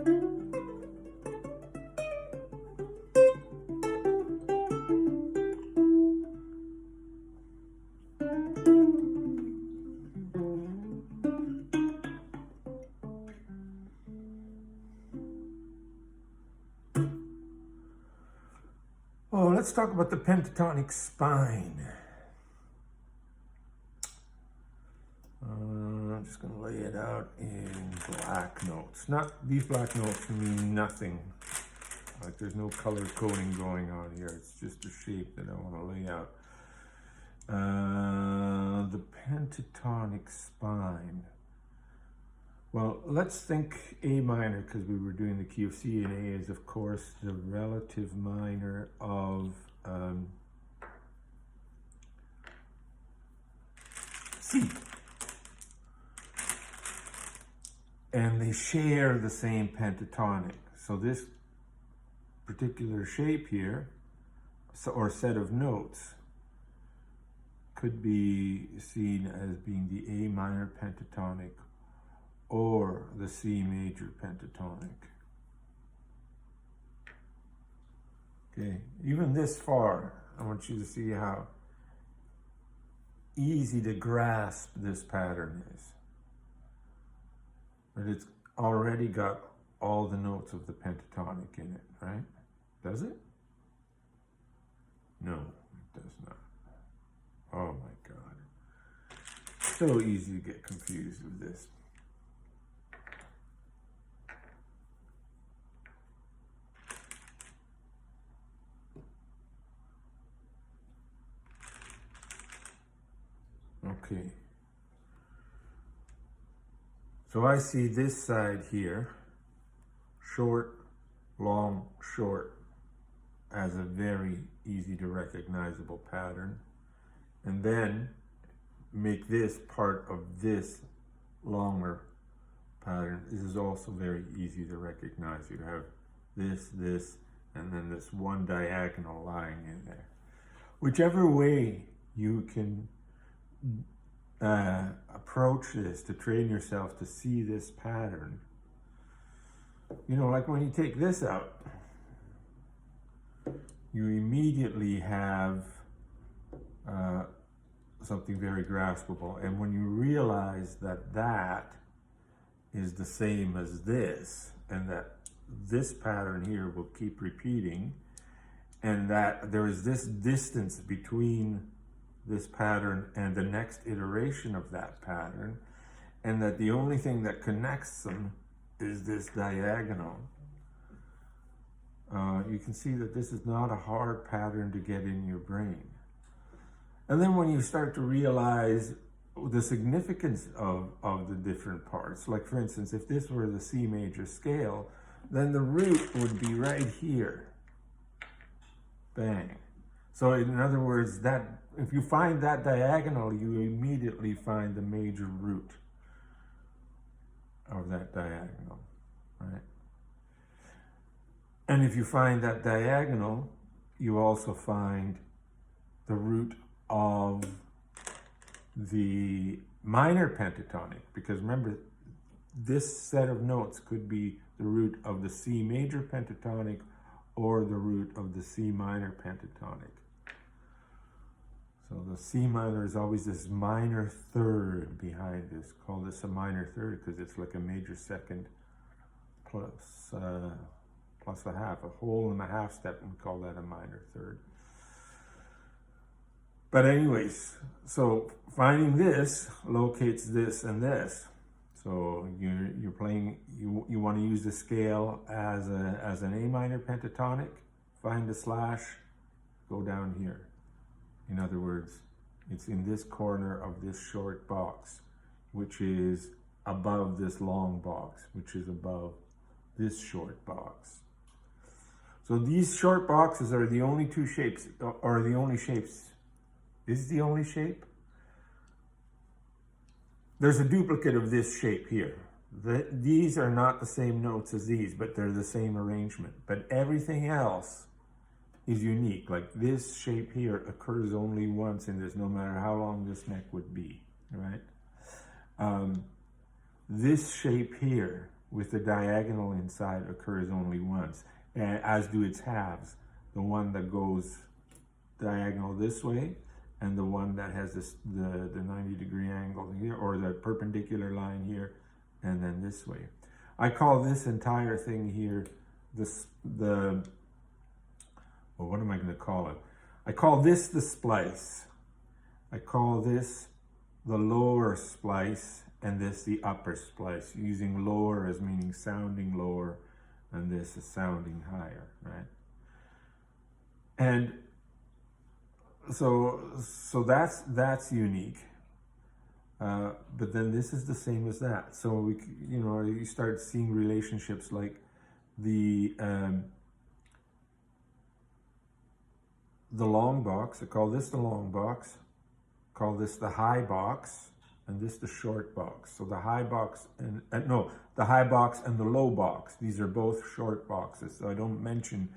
Oh, let's talk about the pentatonic spine. I'm just going to lay it out in black notes. These black notes mean nothing. Like there's no color coding going on here. It's just a shape that I want to lay out. The pentatonic spine. Well, let's think A minor, because we were doing the key of C, and A is, of course, the relative minor of C. And they share the same pentatonic. So this particular shape here, or set of notes, could be seen as being the A minor pentatonic or the C major pentatonic. Okay, even this far, I want you to see how easy to grasp this pattern is. But it's already got all the notes of the pentatonic in it, right? Does it? No, it does not. Oh my God. So easy to get confused with this. Okay. So I see this side here, short, long, short, as a very easy to recognizable pattern. And then make this part of this longer pattern. This is also very easy to recognize. You have this, this, and then this one diagonal lying in there. Whichever way you can approach this to train yourself to see this pattern. You know, like when you take this out, you immediately have something very graspable. And when you realize that that is the same as this, and that this pattern here will keep repeating, and that there is this distance between this pattern and the next iteration of that pattern, and that the only thing that connects them is this diagonal. You can see that this is not a hard pattern to get in your brain. And then when you start to realize the significance of the different parts, like for instance, if this were the C major scale, then the root would be right here. Bang. So in other words, that if you find that diagonal, you immediately find the major root of that diagonal, right? And if you find that diagonal, you also find the root of the minor pentatonic, because remember, this set of notes could be the root of the C major pentatonic or the root of the C minor pentatonic. So the C minor is always this minor third behind this. Call this a minor third because it's like a major second plus a half, a whole and a half step, and call that a minor third. But anyways, so finding this locates this and this. So you're playing, you want to use the scale as an A minor pentatonic, find the slash, go down here. In other words, it's in this corner of this short box, which is above this long box, which is above this short box. So these short boxes are the only two shapes, or the only shapes. Is the only shape? There's a duplicate of this shape here. These are not the same notes as these, but they're the same arrangement. But everything else is unique. Like this shape here occurs only once in this, no matter how long this neck would be, right? This shape here with the diagonal inside occurs only once, and as do its halves. The one that goes diagonal this way, and the one that has this, the 90-degree angle here, or the perpendicular line here, and then this way. I call this entire thing here well, what am I going to call it? I call this the splice. I call this the lower splice, and this the upper splice, using lower as meaning sounding lower, and this is sounding higher, right? And so that's unique. But then this is the same as that. So you start seeing relationships like the long box. I call this the long box. Call this the high box, and this the short box. So the high box the high box and the low box. These are both short boxes. So I don't mention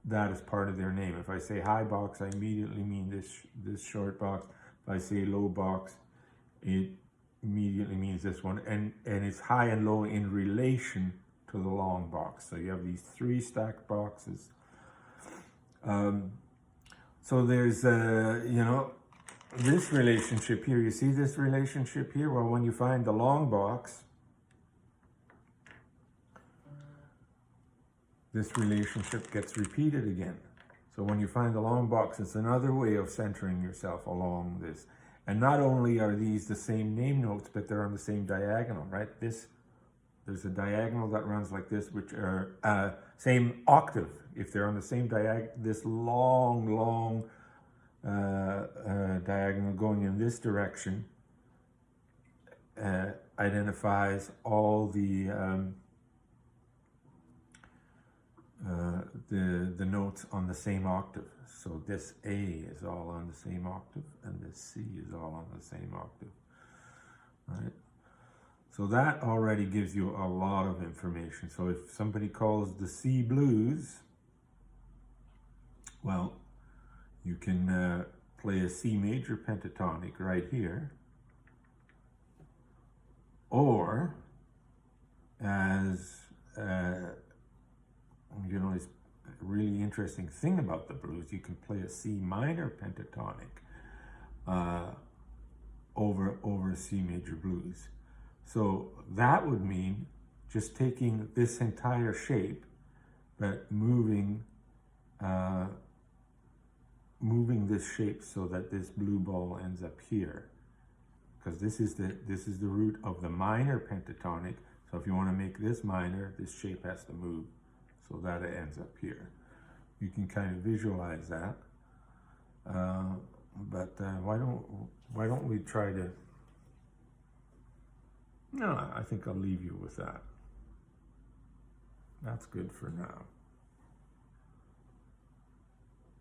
that as part of their name. If I say high box, I immediately mean this short box. If I say low box, it immediately means this one. And it's high and low in relation to the long box. So you have these three stacked boxes. So there's, this relationship here. You see this relationship here? Well, when you find the long box, this relationship gets repeated again. So when you find the long box, it's another way of centering yourself along this. And not only are these the same name notes, but they're on the same diagonal, right? There's a diagonal that runs like this, which are same octave. If they're on the same diagonal, this long diagonal going in this direction identifies all the notes on the same octave. So this A is all on the same octave, and this C is all on the same octave, right? So that already gives you a lot of information. So if somebody calls the C blues, well, you can play a C major pentatonic right here, or as it's a really interesting thing about the blues, you can play a C minor pentatonic over a C major blues. So that would mean just taking this entire shape, but moving this shape so that this blue ball ends up here, because this is the root of the minor pentatonic. So if you want to make this minor, this shape has to move so that it ends up here. You can kind of visualize that, but why don't we try to? No, I think I'll leave you with that. That's good for now.